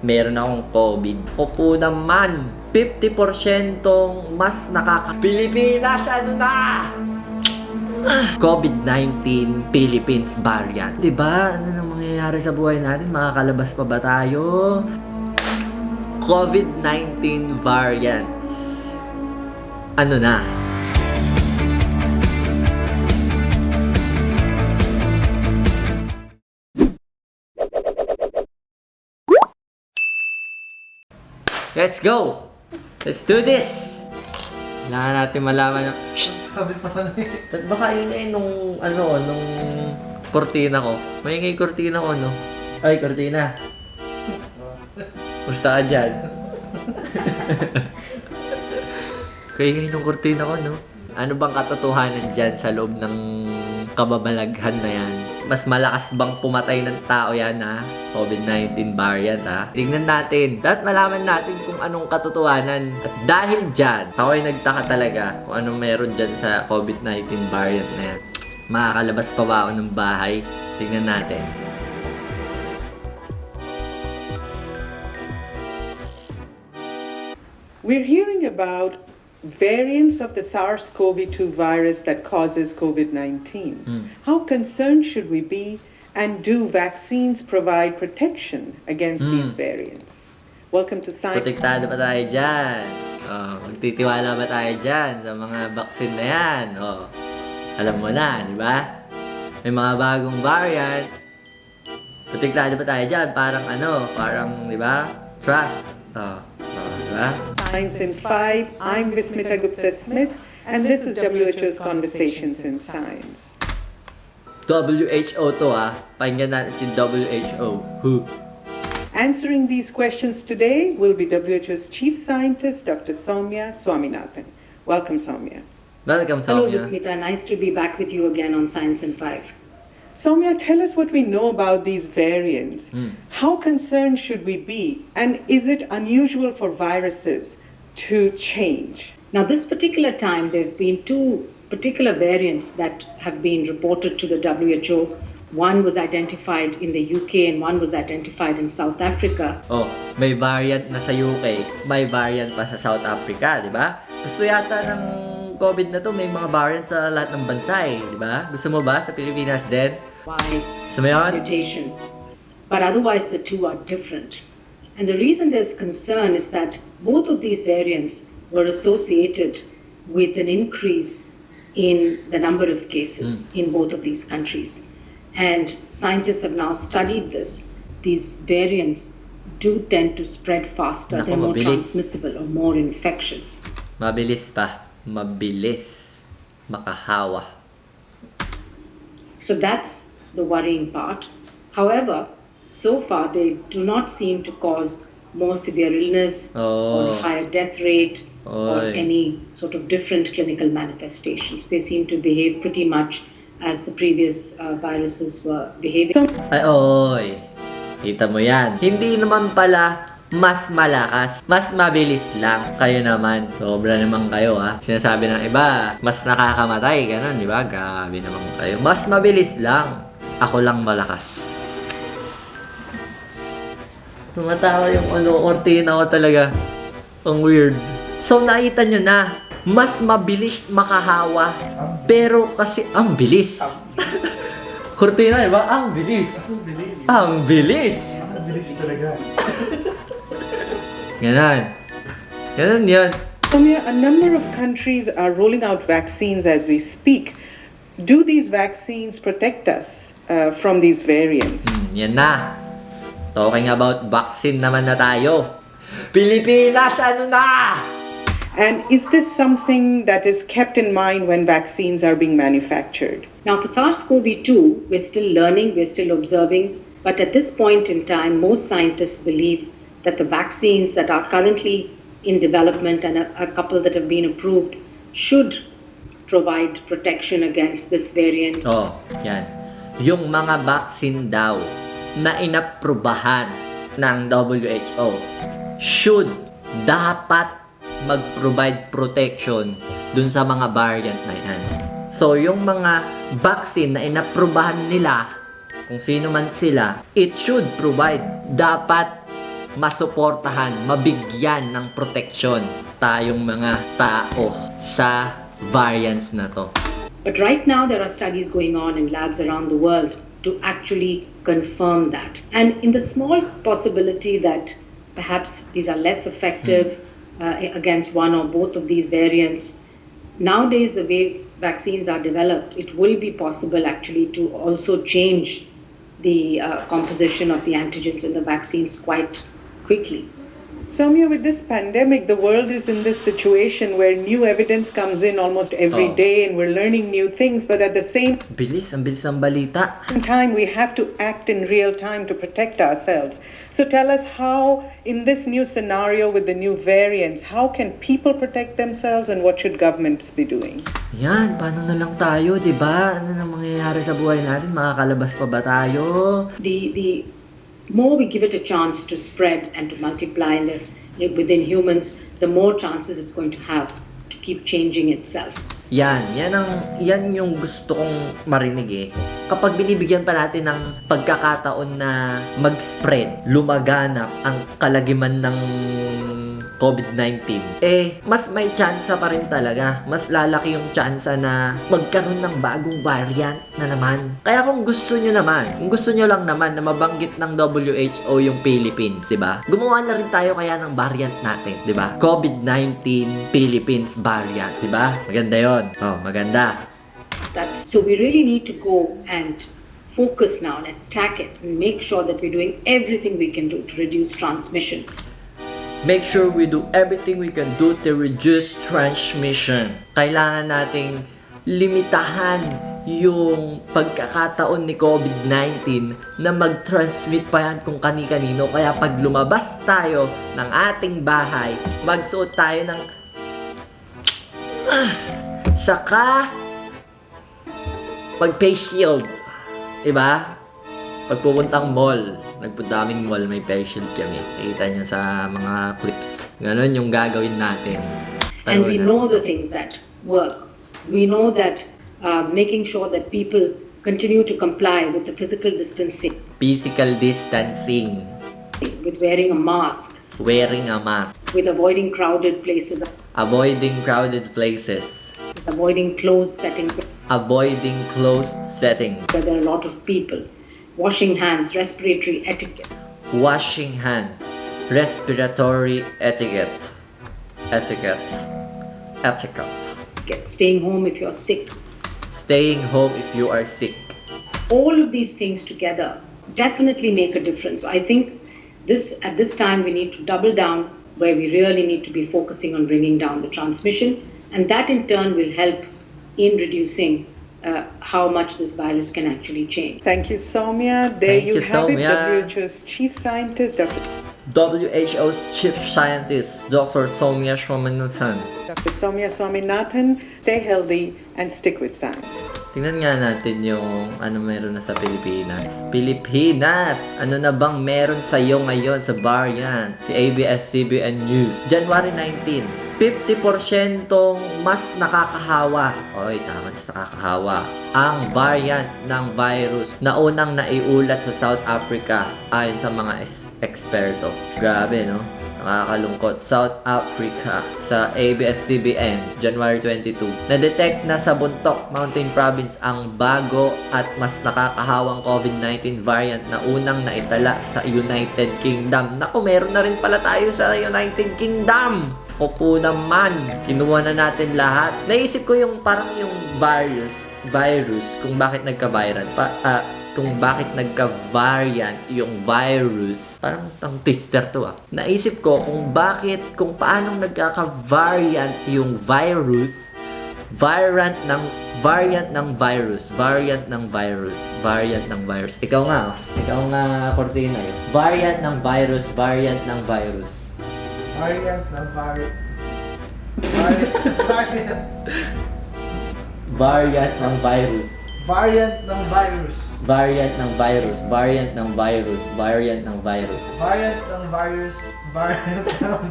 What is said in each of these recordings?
meron akong COVID. Ako po naman, 50% mas Pilipinas, ano na? COVID-19 Philippines variant. Diba? Ano nang mangyayari sa buhay natin? Makakalabas pa ba tayo? COVID-19 variants. Ano na? Let's go! Let's do this! Kailangan natin malaman ng... Sabi pa na eh. Ba't baka yun nung kortina ko? May kortina ko, no? Ay, kortina. Musta ka dyan? Kaya nung kortina ko, no? Ano bang katotohanan dyan sa loob ng kababalaghan na yan? Mas malakas bang pumatay ng tao yan, ha? COVID-19 variant, ha? Tingnan natin. Dapat malaman natin kung anong katotohanan. At dahil dyan, ako ay nagtaka talaga kung anong meron dyan sa COVID-19 variant na yan. Makakalabas pa ba ako ng bahay? Tingnan natin. We're hearing about variants of the SARS-CoV-2 virus that causes COVID-19. How concerned should we be, and do vaccines provide protection against these variants? Welcome to Science. Protektado pa tayo dyan. Magtitiwala ba tayo dyan sa mga vaccine na yan? Alam mo na, di ba? May mga bagong variant. Protektado pa tayo dyan. Parang, di ba? Trust. Di ba? Science in 5. I'm Vismita Gupta-Smith, and this is WHO's Conversations in Science. WHO to, Pakinggan natin si WHO. Who? Answering these questions today will be WHO's Chief Scientist, Dr. Soumya Swaminathan. Welcome, Soumya. Welcome, Hello, Soumya. Vismita. Nice to be back with you again on Science in 5. Soumya, tell us what we know about these variants. How concerned should we be? And is it unusual for viruses to change? Now, this particular time, there have been two particular variants that have been reported to the WHO. One was identified in the UK and one was identified in South Africa. May variant na sa UK, may variant pa sa South Africa, di ba? Gusto yata ng COVID na to, may mga variant sa lahat ng bansa di ba? Gusto mo ba sa Pilipinas din? By Gusto mo yun? mutation. But otherwise, the two are different. And the reason there's concern is that both of these variants were associated with an increase in the number of cases in both of these countries. And scientists have now studied this. These variants do tend to spread faster. Naku, They're more mabilis. transmissible or more infectious. Mabilis pa. Mabilis. Makahawa. So that's the worrying part. However, so far they do not seem to cause more severe illness or a higher death rate or any sort of different clinical manifestations. They seem to behave pretty much as the previous viruses were behaving. Ay, kita mo yan. Hindi naman pala mas malakas, mas mabilis lang. Kayo naman, sobra naman kayo Sinasabi ng iba, mas nakakamatay, ganun, di ba? Grabe naman kayo. Mas mabilis lang. Ako lang malakas. Tumatawa yung kortina ko talaga. Ang weird. So, nakita nyo na, mas mabilis makahawa. Pero kasi, ang bilis. Kortina, di ba? Ang bilis. Ang bilis. Ang bilis. Ang bilis talaga. Ganon. Ganon yun. Soumya, a number of countries are rolling out vaccines as we speak. Do these vaccines protect us from these variants? Yan na. Talking about vaccine naman na tayo. Pilipinas, ano na? And is this something that is kept in mind when vaccines are being manufactured? Now, for SARS-CoV-2, we're still learning, we're still observing, but at this point in time, most scientists believe that the vaccines that are currently in development and a couple that have been approved should provide protection against this variant. Yan. Yung mga vaccine daw na inaprubahan ng WHO should, dapat mag-provide protection dun sa mga variant na yan. So, yung mga vaccine na inaprubahan nila, kung sino man sila, it should provide, dapat masuportahan, mabigyan ng proteksyon tayong mga tao sa variants na to. But right now, there are studies going on in labs around the world to actually confirm that. And in the small possibility that perhaps these are less effective against one or both of these variants, nowadays, the way vaccines are developed, it will be possible actually to also change the composition of the antigens in the vaccines quite quickly. Soumya, with this pandemic, the world is in this situation where new evidence comes in almost every Oh. day and we're learning new things, but at the same Ang bilis ng balita. time, we have to act in real time to protect ourselves. So tell us how, in this new scenario with the new variants, how can people protect themselves and what should governments be doing? Yan, paano na lang tayo, di ba? Ano nang mangyayari sa buhay natin? Makakalabas pa ba tayo? The more we give it a chance to spread and to multiply within humans, the more chances it's going to have to keep changing itself. Yan yung gusto kong marinig eh. Kapag binibigyan pa natin ng pagkakataon na mag-spread, lumaganap ang kalagiman ng COVID-19, mas may tsansa pa rin talaga. Mas lalaki yung tsansa na magkaroon ng bagong variant na naman. Kaya kung gusto nyo lang naman na mabanggit ng WHO yung Philippines, diba? Gumawa na rin tayo kaya ng variant natin, diba? COVID-19 Philippines variant, diba? Maganda yon. Oh, maganda. So we really need to go and focus now and attack it and make sure that we're doing everything we can do to reduce transmission. Make sure we do everything we can do to reduce transmission. Kailangan nating limitahan yung pagkakataon ni COVID-19 na mag-transmit pa yan kung kani-kanino. Kaya pag lumabas tayo ng ating bahay, magsuot tayo ng saka pag-face shield. Diba? Pag pupuntang mall, nagpunta kaming mall, may face shield kami. Kita nyo sa mga clips. Ganon yung gagawin natin. And we know the things that work. We know that making sure that people continue to comply with the physical distancing, Physical distancing. with wearing a mask, Wearing a mask. with avoiding crowded places, Avoiding crowded places. avoiding closed settings Avoiding closed settings. where there are a lot of people, washing hands, respiratory etiquette. Washing hands. Respiratory etiquette. Etiquette. Staying home if you're sick. Staying home if you are sick. All of these things together definitely make a difference. I think at this time we need to double down where we really need to be focusing on bringing down the transmission, and that in turn will help in reducing how much this virus can actually change. Thank you, Soumya. There Thank you you, have it, Soumya. WHO's chief scientist, WHO's chief scientist, Dr. Soumya Swaminathan. Dr. Soumya Swaminathan. Stay healthy and stick with science. Tingnan nga natin yung ano meron na sa Pilipinas. Pilipinas! Ano na bang meron sa'yo ngayon sa variant? Si ABS-CBN News. January 19, 50% mas nakakahawa. Oy, tama, nakakahawa. Ang variant ng virus na unang naiulat sa South Africa ayon sa mga eksperto. Grabe, no? Nakakalungkot. South Africa sa ABS-CBN, January 22. Na-detect na sa Bontoc Mountain Province ang bago at mas nakakahawang COVID-19 variant na unang naitala sa United Kingdom. Naku, meron na rin pala tayo sa United Kingdom! Opo naman, kinuha na natin lahat. Naisip ko yung parang yung virus kung bakit nagka-viral. Kung bakit nagka-variant yung virus. Parang ang twister to ah. Naisip ko kung paano nagkaka-variant yung virus. Variant ng virus. Ikaw nga Cortina eh. Variant ng virus. Variant ng virus. Variant ng virus. Variant ng virus. Variant ng virus. Variant ng virus. Variant ng virus. Variant ng virus. Variant ng...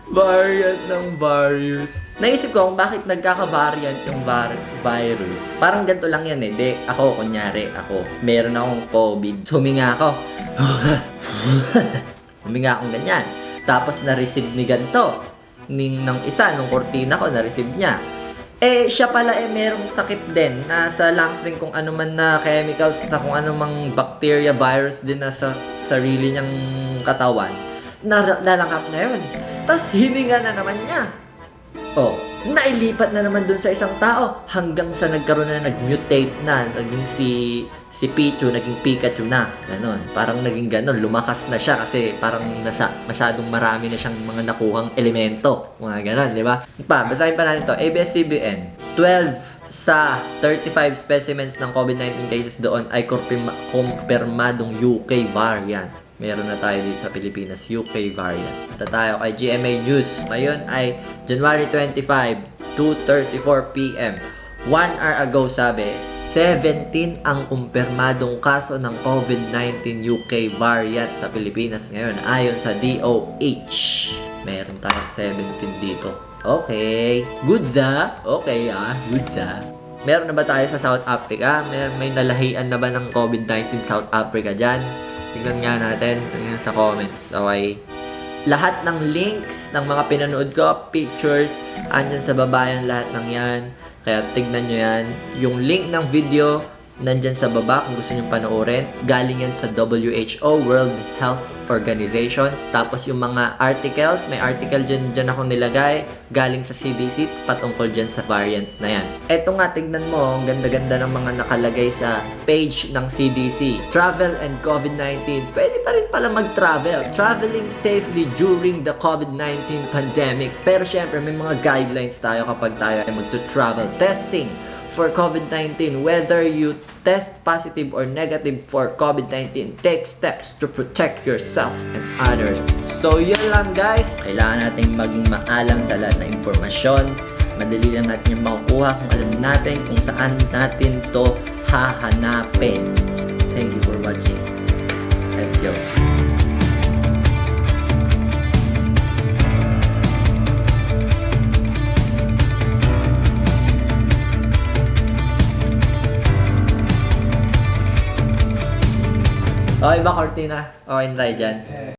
Variant ng virus. Naisip ko kung bakit nagkaka-variant yung virus. Parang ganito lang yan eh. Ako, meron akong COVID. Huminga ako. Huminga akong ganyan. Tapos na-receive ni ganito. Ng isa, nung kortina ko, na-receive niya. Eh, siya pala merong sakit din. Nasa lungs din kung ano man na chemicals na kung ano mang bacteria, virus din na sa sarili niyang katawan. Nalangkap na yun. Tapos hininga na naman niya. Oh, nailipat na naman dun sa isang tao hanggang sa nagkaroon na nag-mutate na. Naging si Pichu, naging Pikachu na. Ganon. Parang naging ganon. Lumakas na siya kasi parang masyadong marami na siyang mga nakuhang elemento. Mga ganon, di ba? Basahin pa natin to. ABS-CBN. 12 sa 35 specimens ng COVID-19 cases doon ay kumpirmadong UK variant. Meron na tayo dito sa Pilipinas, UK variant. Punta tayo kay GMA News. Ngayon ay January 25, 2:34 p.m. 1 hour ago sabi, 17 ang kumpirmadong kaso ng COVID-19 UK variant sa Pilipinas ngayon ayon sa DOH. Meron tayong 17 dito. Okay. Goods ah. Okay ah. Goods ah. Meron na ba tayo sa South Africa? May nalahian na ba ng COVID-19 South Africa dyan? Tingnan nga natin sa comments. Okay. Lahat ng links ng mga pinanood ko, pictures, andyan sa baba yan lahat ng yan. Kaya tignan nyo yan. Yung link ng video, nandyan sa baba kung gusto nyo panoorin. Galing yan sa WHO, World Health Organization. Tapos yung mga articles, may article dyan ako nilagay. Galing sa CDC, patungkol dyan sa variants na yan. Eto nga, tignan mo, ang ganda-ganda ng mga nakalagay sa page ng CDC. Travel and COVID-19. Pwede pa rin pala mag-travel. Traveling safely during the COVID-19 pandemic. Pero syempre, may mga guidelines tayo kapag tayo ay mag-travel. Testing for COVID-19, whether you test positive or negative for COVID-19, take steps to protect yourself and others. So yun lang guys, kailangan natin maging maalam sa lahat ng impormasyon. Madali lang natin yung makukuha kung alam natin kung saan natin to hahanapin. Thank you for watching. Let's go. Okay ba, Cortina? Okay na tayo dyan.